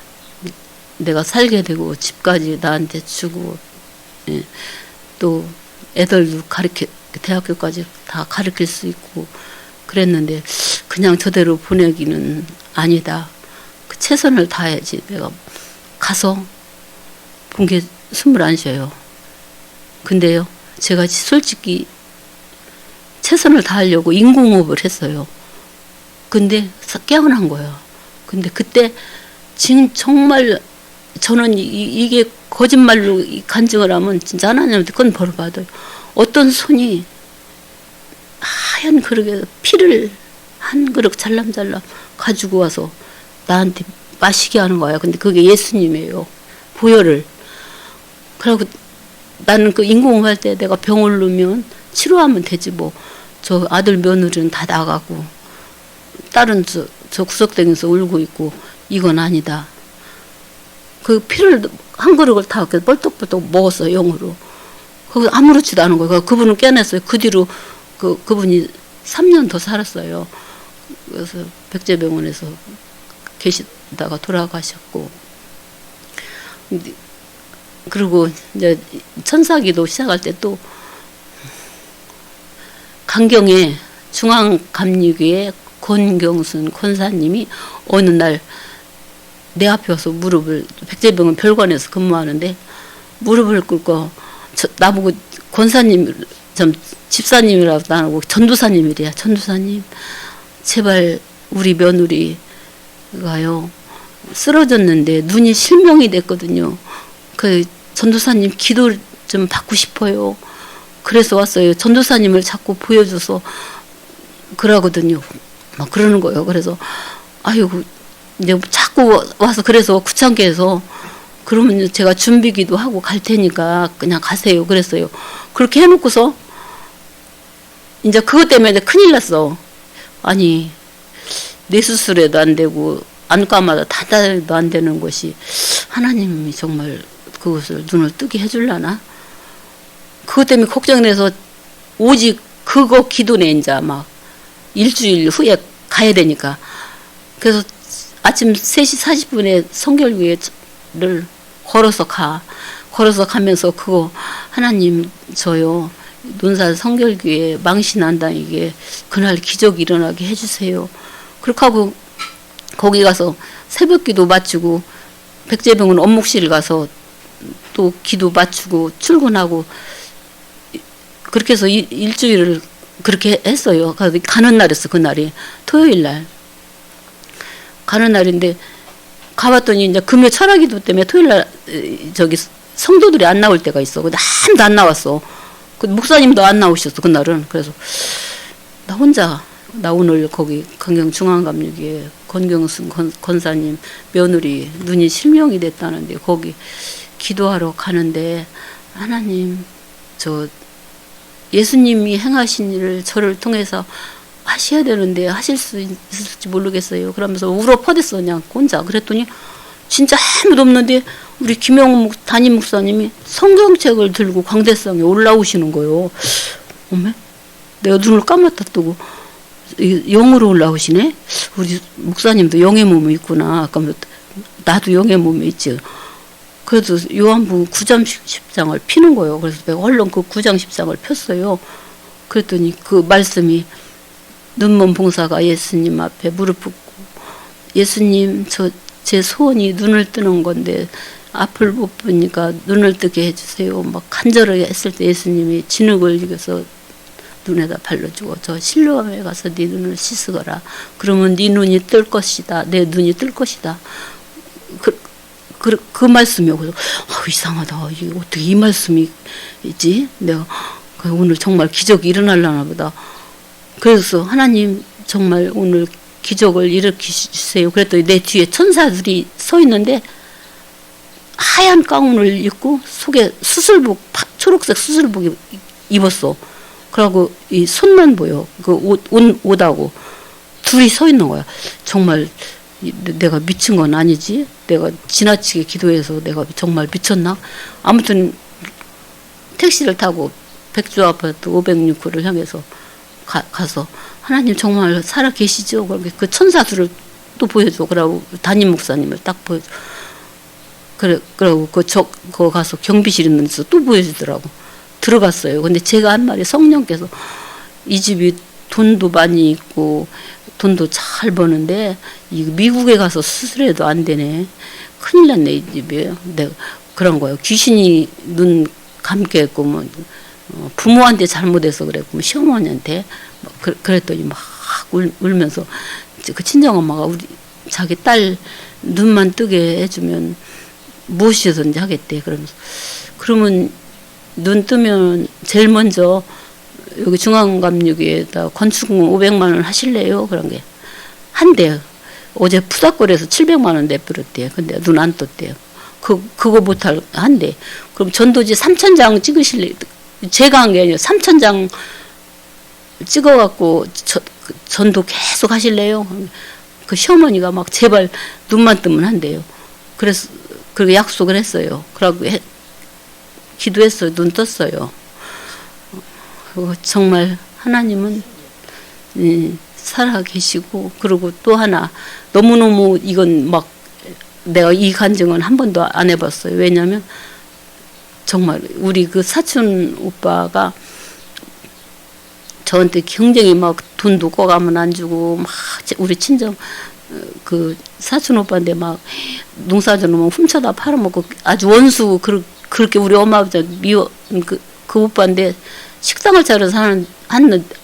내가 살게 되고 집까지 나한테 주고 또 애들도 대학교까지 다 가르칠 수 있고 그랬는데 그냥 저대로 보내기는 아니다. 그 최선을 다해야지. 내가 가서 본 게 21이에요. 근데요, 제가 솔직히 최선을 다하려고 인공호흡을 했어요. 근데 깨어난 거예요. 근데 그때 지금 정말 저는 이게 거짓말로 간증을 하면 진짜 하나님한테 그건 벌 받아요. 어떤 손이 하얀 그릇에 피를 한 그릇 잘람잘람 가지고 와서 나한테 마시게 하는 거야. 근데 그게 예수님이에요. 보혈을. 그리고 나는 그 인공호흡 할 때 내가 병을 누면 치료하면 되지 뭐. 저 아들 며느리는 다 나가고 딸은 저 구석탱이에서 울고 있고 이건 아니다. 그 피를 한 그릇을 다 뻘떡뻘떡 먹었어요. 영으로. 그거 아무렇지도 않은 거예요. 그분을 깨냈어요. 그 뒤로 그분이 3년 더 살았어요. 그래서 백제병원에서 계시다가 돌아가셨고. 그리고 이제 천사기도 시작할 때 또 강경에 중앙감리교회 권경순 권사님이 어느 날 내 앞에 와서 백제병원 별관에서 근무하는데 무릎을 꿇고 나보고 권사님 집사님이라고도 안 하고 전도사님이래요. 전도사님 제발 우리 며느리가요 쓰러졌는데 눈이 실명이 됐거든요. 그 전도사님 기도 좀 받고 싶어요. 그래서 왔어요. 전도사님을 자꾸 보여줘서 그러거든요. 막 그러는 거예요. 그래서 아이고 이제 자꾸 와서 그래서 구창께 해서 그러면 제가 준비기도 하고 갈 테니까 그냥 가세요. 그랬어요. 그렇게 해놓고서 이제 그것 때문에 큰일 났어. 아니 뇌 수술에도 안 되고 안과마다 다도 안 되는 것이 하나님이 정말 그것을 눈을 뜨게 해줄라나? 그것 때문에 걱정돼서 오직 그거 기도네 이제 막 일주일 후에 가야 되니까. 그래서 아침 3시 40분에 성결교회를 걸어서 가면서 그거 하나님 저요 논산 성결교회 망신 안 당이게 그날 기적이 일어나게 해주세요. 그렇게 하고 거기 가서 새벽기도 마치고 백제병원 원목실 가서 또 기도 마치고 출근하고 그렇게 해서 일주일을 그렇게 했어요. 가는 날이었어. 그날이 토요일 날 가는 날인데 가봤더니 이제 금요 철학기도 때문에 토요일 날 저기 성도들이 안 나올 때가 있어. 근데 아무도 안 나왔어. 그 목사님도 안 나오셨어 그날은. 그래서 나 오늘 거기 강경중앙감리교회 권경순 권사님 며느리 눈이 실명이 됐다는데 거기 기도하러 가는데 하나님 저 예수님이 행하신 일을 저를 통해서 하셔야 되는데 하실 수 있을지 모르겠어요. 그러면서 울어 퍼댔어 그냥 혼자. 그랬더니 진짜 아무도 없는데 우리 김영훈 담임 목사님이 성경책을 들고 광대상에 올라오시는 거예요. 어메? 내가 눈을 감았다 뜨고 영으로 올라오시네? 우리 목사님도 영의 몸이 있구나. 그러면 나도 영의 몸이 있지. 그래도 요한복음 9장 10장을 피는 거예요. 그래서 내가 얼른 그 9장 10장을 폈어요. 그랬더니 그 말씀이 눈먼 봉사가 예수님 앞에 무릎 꿇고 예수님 제 소원이 눈을 뜨는 건데 앞을 못 보니까 눈을 뜨게 해주세요. 막 간절하게 했을 때 예수님이 진흙을 이겨서 눈에다 발라주고 저 실로암에 가서 네 눈을 씻으거라. 그러면 네 눈이 뜰 것이다. 내 눈이 뜰 것이다. 그 말씀이요. 그래서 이상하다. 이게 어떻게 이 말씀이 있지? 내가 오늘 정말 기적이 일어나려나 보다. 그래서 하나님 정말 오늘 기적을 일으키주세요. 그랬더니 내 뒤에 천사들이 서 있는데 하얀 가운을 입고 속에 수술복 초록색 수술복 입었어. 그러고 이 손만 보여. 그 옷하고 둘이 서 있는 거야. 정말 내가 미친 건 아니지? 내가 지나치게 기도해서 내가 정말 미쳤나? 아무튼 택시를 타고 백조 아파트 506호를 향해서 가서 하나님 정말 살아 계시죠? 그 천사들을 또 보여줘. 그러고 담임 목사님을 딱 보여줘. 그러고 거 가서 경비실 있는 데서 또 보여주더라고. 들어갔어요. 근데 제가 한 말이 성령께서 이 집이 돈도 많이 있고 돈도 잘 버는데 이 미국에 가서 수술해도 안 되네. 큰일 났네 이 집이. 내가 그런 거예요. 귀신이 눈 감게 했고 뭐 부모한테 잘못해서 그랬고 뭐 시어머니한테 그랬더니 막 울면서 그 친정엄마가 우리 자기 딸 눈만 뜨게 해주면 무엇이든지 하겠대. 그러면서 그러면 눈 뜨면 제일 먼저 여기 중앙감리교회에다 건축금 500만 원 하실래요? 그런 게 한대요. 어제 푸닥거리에서 700만 원 내버렸대요. 근데 눈 안 떴대요. 그거 못할 한대. 그럼 전도지 3,000장 찍으실래요? 제가 한 게 아니라 3,000장 찍어갖고 전도 계속 하실래요? 그 시어머니가 막 제발 눈만 뜨면 한대요. 그래서 그렇게 약속을 했어요. 그러고 기도했어요. 눈 떴어요. 정말 하나님은 살아 계시고 그리고 또 하나 너무너무 이건 막 내가 이 간증은 한 번도 안 해봤어요. 왜냐하면 정말 우리 그 사촌 오빠가 저한테 굉장히 막 돈도 꺼가면 안 주고 막 우리 친정 그 사촌 오빠인데 막 농사져 놓으면 훔쳐다 팔아먹고 아주 원수 그렇게 우리 엄마 아버지 미워 그 오빠인데 식당을 차려서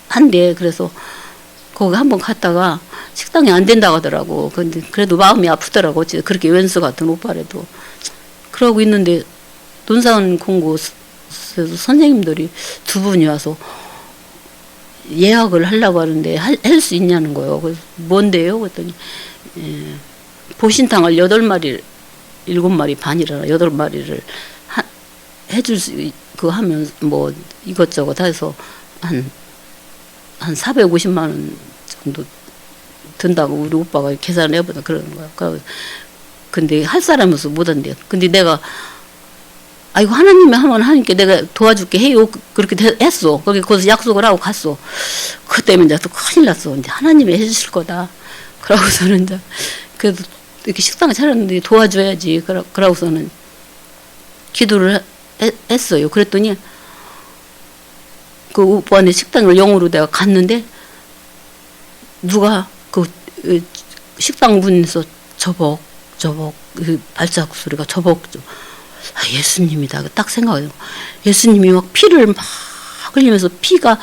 한대. 그래서 거기 한번 갔다가 식당이 안 된다고 하더라고. 근데 그래도 마음이 아프더라고. 그렇게 왼수 같은 오빠라도. 그러고 있는데 논산 공고에서 선생님들이 두 분이 와서 예약을 하려고 하는데 할 수 있냐는 거예요. 그래서 뭔데요? 그랬더니 보신탕을 8마리 7마리 반이라 8마리를 해줄 수 하면 뭐 이것저것 해서 한 450만 원 정도 든다고 우리 오빠가 계산을 해보다 그러는 거야. 근데 할 사람으로서 못 한대요. 근데 내가 아이고 하나님이 하면 하니까 내가 도와줄게 해요. 그렇게 했어. 거기서 약속을 하고 갔어. 그 때문에 이제 또 큰일 났어. 이제 하나님이 해주실 거다. 그러고서는 이제 그래도 이렇게 식당을 차렸는데 도와줘야지. 그러고서는 기도를 했어요. 그랬더니 그 오빠네 식당을 영으로 내가 갔는데 누가 그 식당 문에서 저벅 그 발자국 소리가 저벅 예수님이다. 딱 생각해요. 예수님이 막 피를 막 흘리면서 피가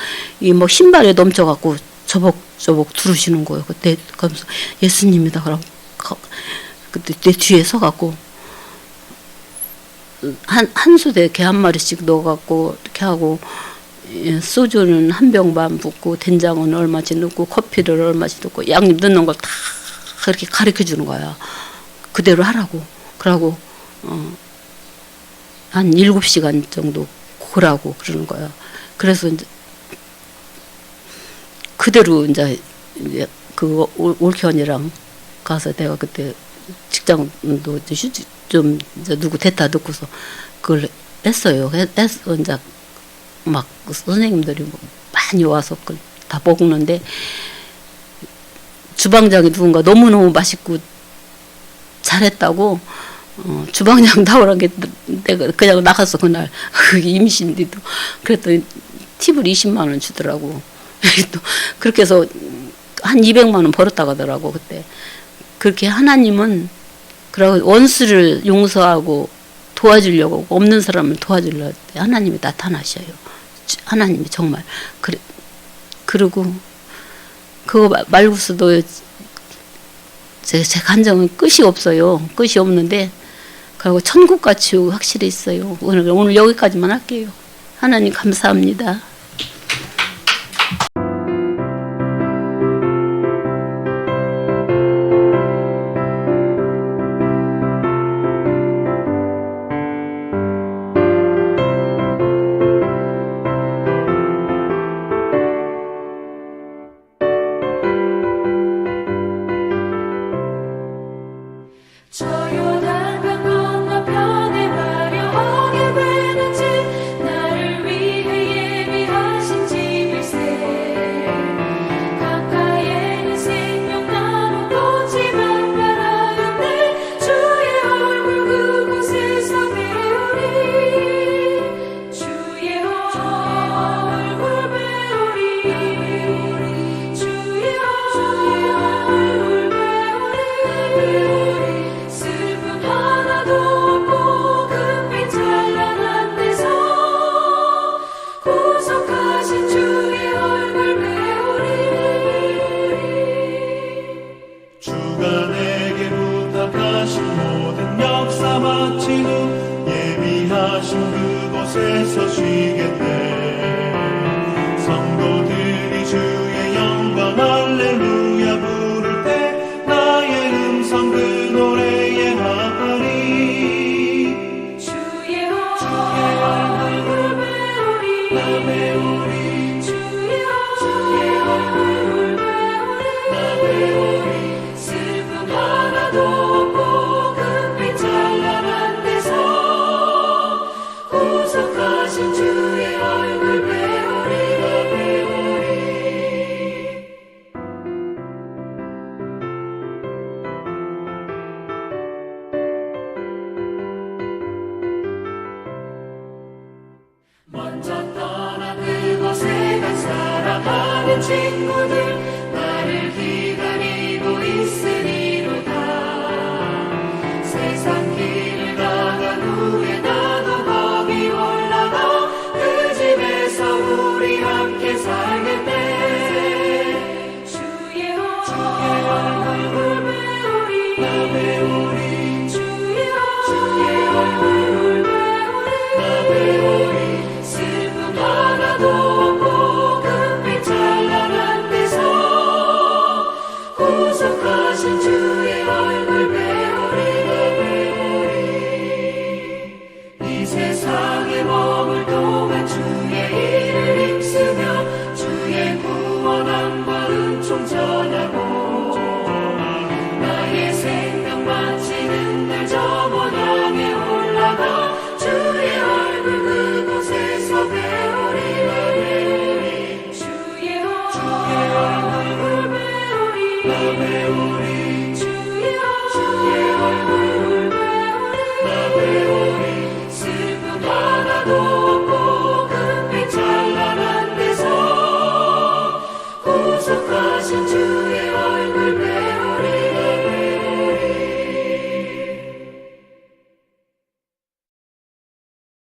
뭐 신발에 넘쳐갖고 저벅 두르시는 거예요. 그때 그러면서 예수님이다. 그럼 그때 내 뒤에 서갖고 한 수대 개 한 마리씩 넣어갖고 이렇게 하고 소주는 한 병 반 붓고 된장은 얼마씩 넣고 커피를 얼마씩 넣고 양념 넣는 걸 다 그렇게 가르쳐 주는 거야. 그대로 하라고. 그러고 한 7시간 정도 고라고 그러는 거야. 그래서 이제 그대로 이제 그 올케 언니랑 가서 내가 그때 직장도 좀 이제 누구 대타 듣고서 그걸 했어요. 했어 이제 막 선생님들이 많이 와서 그걸 다 먹는데 주방장이 누군가 너무너무 맛있고 잘했다고 주방장 나오라는 게 내가 그냥 나갔어 그날 임신인데도 그랬더니 팁을 20만 원 주더라고. 또 그렇게 해서 한 200만 원 벌었다 가더라고 그때. 그렇게 하나님은 그러고 원수를 용서하고 도와주려고 없는 사람을 도와주려고 하나님이 나타나셔요. 하나님이 정말 그리고 그거 말고서도 제 감정은 끝이 없어요. 끝이 없는데 그리고 천국같이 확실히 있어요. 오늘 여기까지만 할게요. 하나님 감사합니다. 친구들 나를 기다리고 있으리로다. 세상 길을 나간 후에 나도 거기 올라가 그 집에서 우리 함께 살겠네. 주의 얼굴 배우리 나 배우리 주의 얼굴 배우리 나 배우리 슬픔 하나도 없고 금빛 찬란한 데서 밤에 우리